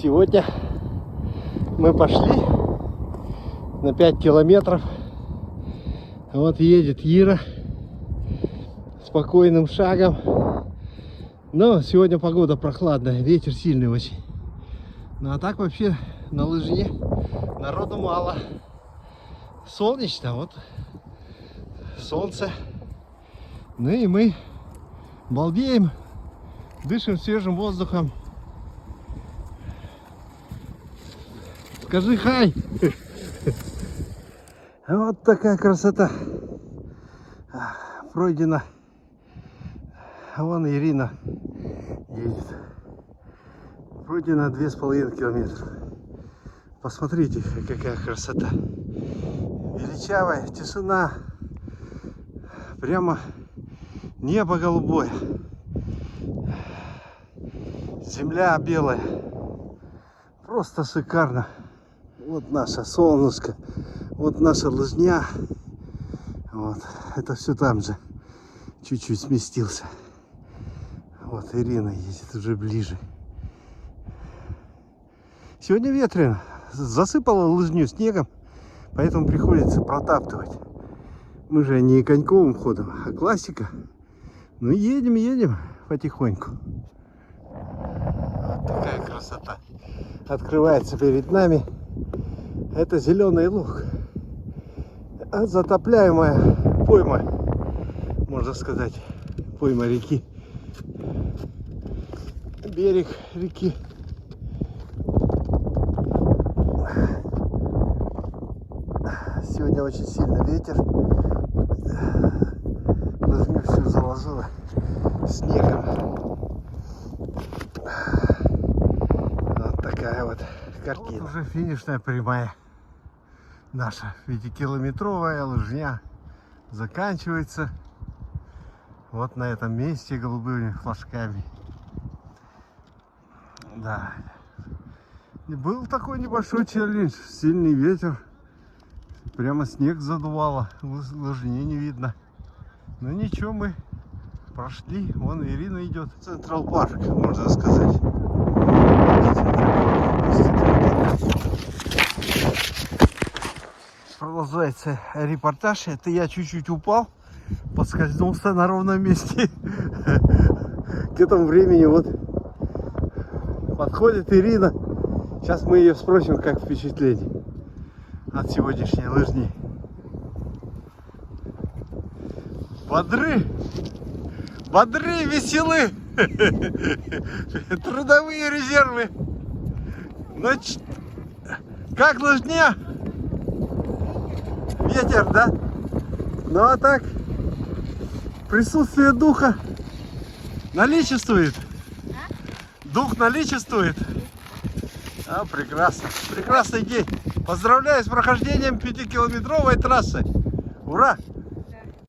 Сегодня мы пошли на 5 километров. Вот едет Ира спокойным шагом. Но сегодня погода прохладная, ветер сильный очень. Ну а так вообще на лыжне народу мало. Солнечно, вот солнце. Ну и мы балдеем, дышим свежим воздухом. Скажи хай! Вот такая красота. Пройдена. А вон Ирина едет. Пройдено 2,5 километра. Посмотрите, какая красота. Величавая тишина. Прямо небо голубое. Земля белая. Просто шикарно. Вот наше солнышко. Вот наша лыжня. Вот. Это все там же. Чуть-чуть сместился. Вот Ирина едет уже ближе. Сегодня ветрено. Засыпало лыжню снегом. Поэтому приходится протаптывать. Мы же не коньковым ходом, а классика. Ну едем потихоньку. Вот такая красота открывается перед нами. Это зеленый луг. Затопляемая пойма, можно сказать, пойма реки. Берег реки. Сегодня очень сильный ветер. Лыжню всю заложило снегом. Вот такая вот картина. Вот уже финишная прямая. Наша 5-километровая лыжня заканчивается. Вот на этом месте голубыми флажками. Да. Был такой небольшой челлендж. Сильный ветер. Прямо снег задувало. Лыжни не видно. Но ничего, мы прошли. Вон Ирина идет. Централ парк, можно сказать. Продолжается репортаж. Это я чуть-чуть упал. Подскользнулся на ровном месте. К этому времени вот подходит Ирина. Сейчас мы ее спросим, как впечатление от сегодняшней лыжни. Бодры, веселы. Трудовые резервы. Ну, как лыжня? Ветер, да? Ну а так, присутствие духа наличествует. Дух наличествует. Прекрасно. Прекрасный день. Поздравляю с прохождением 5-километровой трассы. Ура!